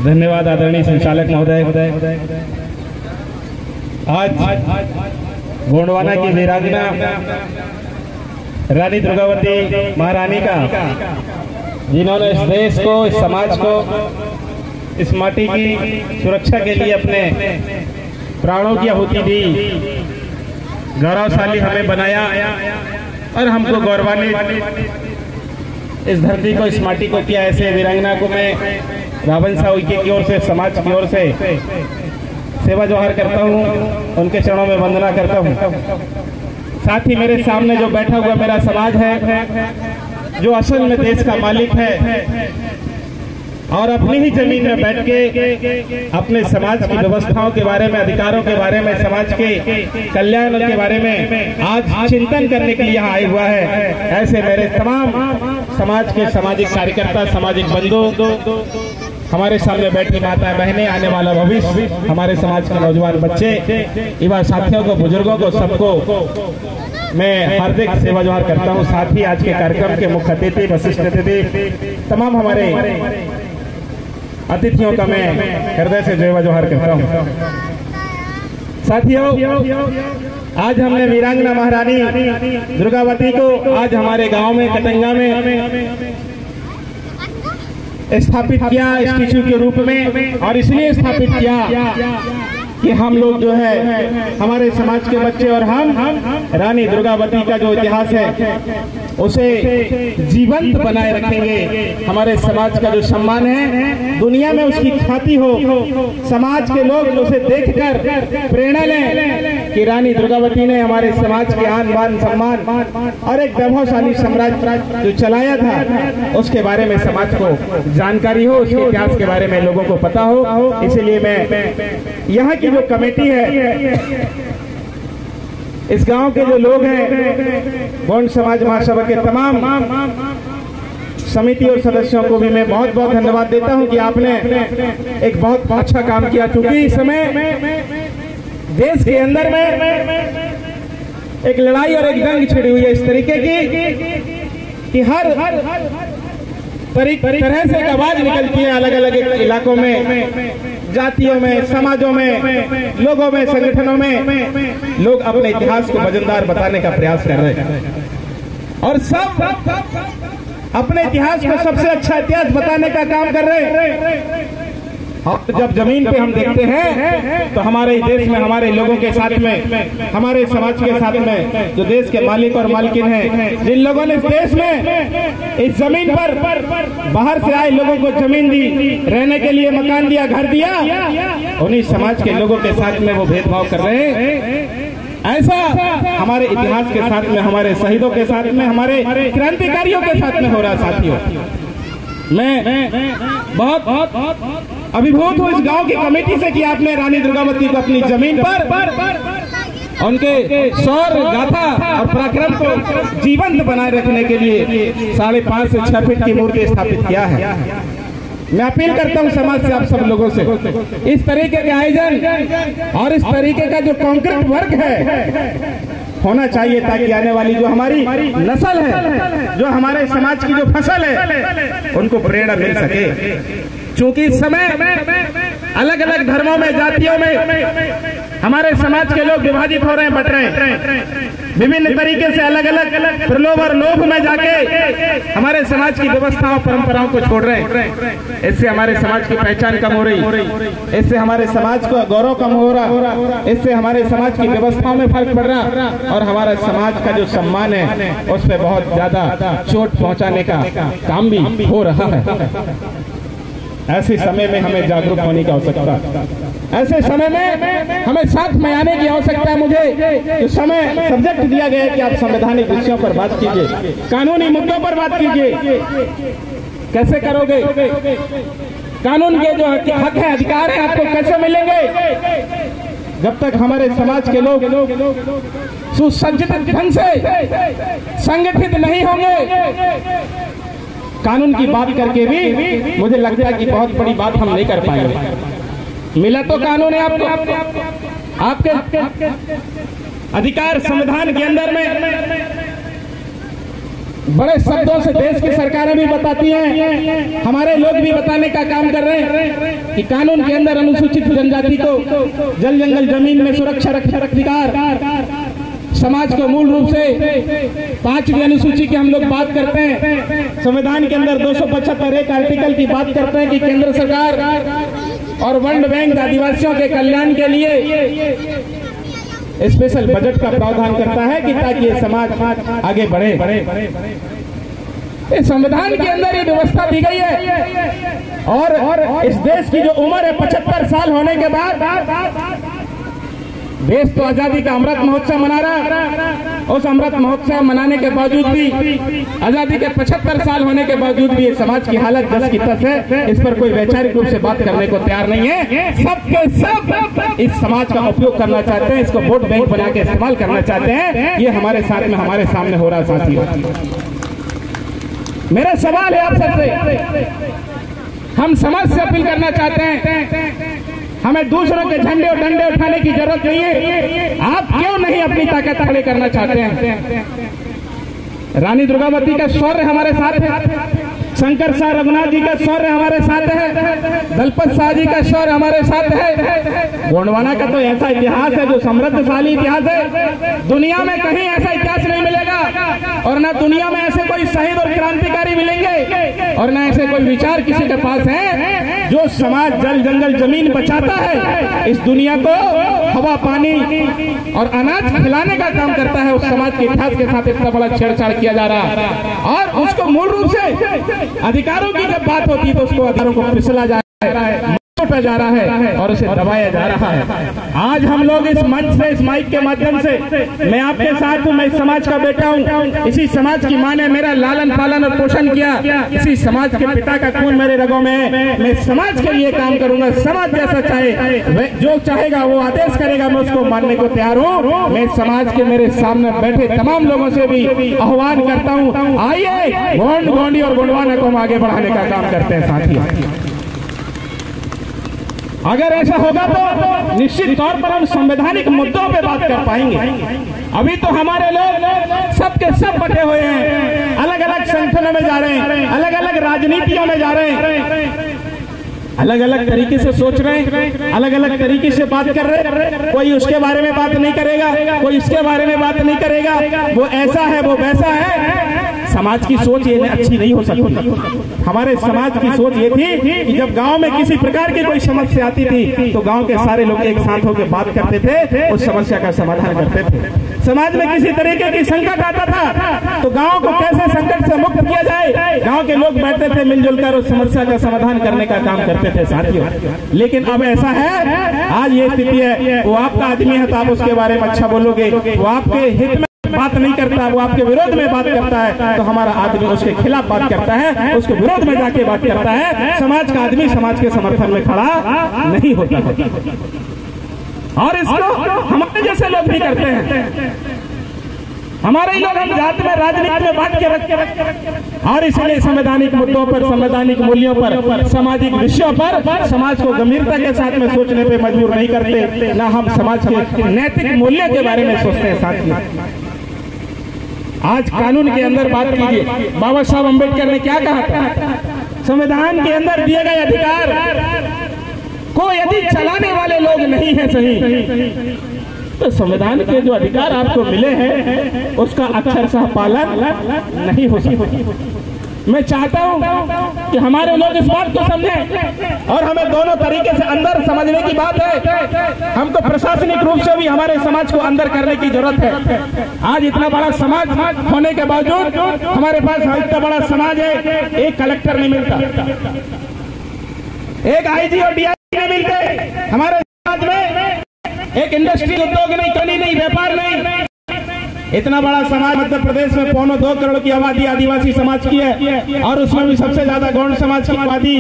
धन्यवाद आदरणीय संचालक महोदय। आज गोंडवाना की वीरांगना रानी दुर्गावती महारानी का, जिन्होंने इस देश को, इस समाज को, इस माटी की सुरक्षा के लिए अपने प्राणों की आहुति दी, गौरवशाली हमें बनाया और हमको गौरवान्वित इस धरती को, इस माटी को किया। ऐसे वीरांगना को मैं रावण साहू की ओर से, समाज की ओर से सेवा जोहार करता हूँ, उनके चरणों में वंदना करता हूँ। साथ ही मेरे सामने जो बैठा हुआ मेरा समाज है, जो असल में देश का मालिक है और अपनी ही जमीन में बैठ के अपने समाज की व्यवस्थाओं के बारे में, अधिकारों के बारे में, समाज के कल्याण के बारे में आज चिंतन करने के लिए यहाँ आया हुआ है। ऐसे मेरे तमाम समाज के सामाजिक कार्यकर्ता, सामाजिक बंधु, हमारे सामने बैठी माता बहनें, आने वाला भविष्य, हमारे समाज के नौजवान बच्चे, युवा साथियों को, बुजुर्गों को, सबको मैं हार्दिक सेवा जोहार करता हूँ। साथ ही आज के कार्यक्रम के मुख्य अतिथि, वरिष्ठ अतिथि, तमाम हमारे अतिथियों का मैं हृदय से सेवा जोहार करता हूँ। साथियों, आज हमने वीरांगना महारानी दुर्गावती को आज हमारे गांव में, कटंगा में स्थापित किया स्टैच्यू के रूप में, और इसलिए स्थापित किया कि हम लोग जो है, हमारे समाज के बच्चे और हम रानी दुर्गावती का जो इतिहास है उसे जीवंत बनाए रखेंगे। हमारे समाज का जो सम्मान है, दुनिया में उसकी ख्याति हो, समाज के लोग उसे देखकर प्रेरणा लें कि रानी दुर्गावती ने हमारे समाज के आन बान, सम्मान और एक वैभवशाली साम्राज्य जो चलाया था, उसके बारे में समाज को जानकारी हो, उसके इतिहास के बारे में लोगों को पता हो। इसलिए मैं यहाँ की जो कमेटी है, इस गांव के जो लोग हैं, गोंड समाज महासभा के तमाम समिति और सदस्यों को भी मैं बहुत बहुत धन्यवाद देता हूं कि आपने एक बहुत अच्छा काम किया। चूंकि इस समय देश के अंदर में एक लड़ाई और एक जंग छिड़ी हुई है इस तरीके की कि हर तरह से एक आवाज निकलती है अलग अलग इलाकों में, जातियों में, समाजों में, लोगों में, संगठनों में लोग अपने इतिहास को वजनदार बताने का प्रयास कर रहे हैं और सब अपने इतिहास को सबसे अच्छा इतिहास बताने का काम कर रहे हैं। और जब जमीन पे हम देखते हैं तो हमारे देश में, हमारे लोगों के साथ में, हमारे समाज के साथ में जो देश के मालिक और मालकिन हैं, जिन लोगों ने इस देश में, इस जमीन पर बाहर से आए लोगों को जमीन दी, रहने के लिए मकान दिया, घर दिया, उन्हीं समाज के लोगों के साथ में वो भेदभाव कर रहे हैं। ऐसा हमारे इतिहास के साथ में, हमारे शहीदों के साथ में, हमारे क्रांतिकारियों के साथ में हो रहा। साथियों, मैं बहुत अभिभूत हूँ इस गांव की कमेटी से कि आपने रानी दुर्गावती को अपनी जमीन पर उनके शौर्य गाथा और पराक्रम को जीवंत बनाए रखने के लिए 5.5 से 6 फीट की मूर्ति स्थापित किया है। मैं अपील करता हूं समाज से, आप सब लोगों से, इस तरीके के आयोजन और इस तरीके का जो कॉन्क्रीट वर्क है होना चाहिए, ताकि आने वाली जो हमारी नस्ल है, जो हमारे समाज की जो फसल है, उनको प्रेरणा मिल सके। चूंकि इस समय अलग अलग धर्मों में, जातियों में हमारे समाज के लोग विभाजित हो रहे हैं, बट रहे हैं, विभिन्न तरीके से अलग अलग प्रलोभ और लोभ में जाके हमारे समाज की व्यवस्थाओं, परंपराओं को छोड़ रहे हैं। इससे हमारे समाज की पहचान कम हो रही, इससे हमारे समाज का गौरव कम हो रहा, इससे हमारे समाज की व्यवस्थाओं में फर्क पड़ रहा और हमारा समाज का जो सम्मान है उस पर बहुत ज्यादा चोट पहुंचाने का काम भी हो रहा है। ऐसे समय में हमें जागरूक होने की आवश्यकता है। ऐसे समय में हमें साथ में आने की आवश्यकता है। मुझे इस समय सब्जेक्ट दिया गया है कि आप संवैधानिक विषयों पर बात कीजिए, कानूनी मुद्दों पर बात कीजिए। कैसे करोगे? कानून के जो हक है, अधिकार है, आपको कैसे मिलेंगे? जब तक हमारे समाज के लोग सुसज्जित ढंग से संगठित नहीं होंगे, कानून की बात करके भी मुझे लगता है कि बहुत बड़ी बात हम नहीं कर पाएंगे। मिला तो कानून है आपको, आपके अधिकार संविधान के अंदर में बड़े शब्दों से देश की सरकारें भी बताती हैं, हमारे लोग भी बताने का काम कर रहे हैं कि कानून के अंदर अनुसूचित जनजाति को जल जंगल जमीन में सुरक्षा अधिकार, समाज को मूल रूप से 5वीं अनुसूची की हम लोग बात करते हैं। संविधान के अंदर 275 एक आर्टिकल की बात करते हैं कि केंद्र सरकार और वर्ल्ड बैंक आदिवासियों के कल्याण के लिए स्पेशल बजट का प्रावधान करता है कि ताकि ये समाज आगे बढ़े। इस संविधान के अंदर ये व्यवस्था दी गई है और इस देश की जो उम्र है 75 साल होने के बाद देश तो आजादी का अमृत महोत्सव मना रहा। उस अमृत महोत्सव मनाने के बावजूद भी, आजादी के 75 साल होने के बावजूद भी समाज की हालत जस की तस है। इस पर कोई वैचारिक रूप से बात करने को तैयार नहीं है। सब के सब इस समाज का उपयोग करना चाहते हैं, इसको वोट बैंक बना के इस्तेमाल करना चाहते हैं। ये हमारे साथ में हमारे सामने हो रहा साथियों। मेरा सवाल है आप सबसे, हम समाज से अपील करना चाहते हैं, हमें दूसरों के झंडे और डंडे उठाने की जरूरत नहीं है। आप क्यों नहीं अपनी ताकत खड़ी करना चाहते हैं? रानी दुर्गावती का शौर्य हमारे साथ है, शंकर शाह रघुनाथ जी का शौर्य हमारे साथ है, दलपत शाह जी का शौर्य हमारे साथ है। गोंडवाना का तो ऐसा इतिहास है जो समृद्धशाली इतिहास है, दुनिया में कहीं ऐसा इतिहास नहीं मिलेगा और न दुनिया में ऐसे कोई शहीद और क्रांतिकारी मिलेंगे और न ऐसे कोई विचार किसी के पास है जो समाज जल जंगल जमीन बचाता है, इस दुनिया को हवा पानी और अनाज खिलाने का काम करता है। उस समाज के इतिहास के साथ इतना बड़ा छेड़छाड़ किया जा रहा है और उसको मूल रूप से अधिकारों की जब बात होती है तो उसको अधिकारों को फिसला जा रहा है, जा रहा है और उसे दबाया जा रहा है। आज हम लोग इस मंच से, इस माइक के माध्यम से, मैं आपके साथ हूँ, मैं इस समाज का बेटा हूँ, इसी समाज की माँ ने मेरा लालन पालन और पोषण किया, इसी समाज के पिता का खून मेरे रगों में है। मैं समाज के लिए काम करूंगा, समाज जैसा चाहे, जो चाहेगा वो आदेश करेगा, मैं उसको मानने को तैयार हूँ। मैं समाज के मेरे सामने बैठे तमाम लोगों से भी आह्वान करता हूँ, आइए गोंड, गोंडी और गोंडवाना को हम आगे बढ़ाने का काम करते हैं साथियों। अगर ऐसा होगा तो निश्चित तौर पर हम संवैधानिक मुद्दों पे बात कर पाएंगे। अभी तो हमारे लोग सब के सब बटे हुए हैं, अलग अलग संगठनों में जा रहे हैं, अलग अलग राजनीतियों में जा रहे हैं, अलग अलग तरीके से सोच रहे हैं, अलग अलग तरीके से बात कर रहे हैं। कोई उसके बारे में बात नहीं करेगा, कोई इसके बारे में बात नहीं करेगा, वो ऐसा है वो वैसा है। समाज की सोच ये अच्छी नहीं हो सकती। हमारे समाज की सोच ये थी कि जब गांव में किसी प्रकार की कोई समस्या आती थी तो गांव के सारे लोग एक साथ होकर बात करते थे, उस समस्या का समाधान करते थे। समाज में किसी तरीके की संकट आता था तो गांव को कैसे संकट से मुक्त किया जाए, गांव के लोग बैठते थे मिलजुल कर उस समस्या का समाधान करने का काम करते थे साथियों। लेकिन अब ऐसा है, आज ये स्थिति है, वो आपका आदमी है तो आप उसके बारे में अच्छा बोलोगे, वो आपके हित में बात नहीं करता, वो आपके विरोध में बात करता है तो हमारा आदमी उसके खिलाफ बात करता है, उसके विरोध में जाके बात करता है। समाज का आदमी समाज के समर्थन में खड़ा नहीं होता और इसको हमारे जैसे लोग भी करते हैं। हमारे लोग हम जात में राजनीति में बांट के रखते और इसलिए संवैधानिक मुद्दों पर, संवैधानिक मूल्यों पर, सामाजिक विषयों पर समाज को गंभीरता के साथ में सोचने पे मजबूर नहीं करते, ना हम समाज के नैतिक मूल्य के बारे में सोचते हैं साथियों। आज कानून के अंदर बात कीजिए, बाबा साहब अम्बेडकर ने क्या कहा था? संविधान के अंदर दिए गए अधिकार को यदि चलाने वाले लोग नहीं है सही तो संविधान के जो अधिकार आपको मिले हैं उसका अक्षरशः पालन नहीं हो सकता। मैं चाहता हूं कि हमारे लोग इस बात को समझें और हमें दोनों तरीके से अंदर समझने की बात है। हमको प्रशासनिक रूप से भी हमारे समाज को अंदर करने की जरूरत है। आज इतना बड़ा समाज होने के बावजूद हमारे पास इतना बड़ा समाज है, एक कलेक्टर नहीं मिलता, एक आईजी और डीआईजी नहीं मिलते हमारे समाज में, एक इंडस्ट्री उद्योग नहीं, कनी नहीं, व्यापार नहीं। इतना बड़ा समाज मध्य प्रदेश में 2.25 करोड़ की आबादी आदिवासी समाज की है और उसमें भी सबसे ज्यादा गौंड समाज की आबादी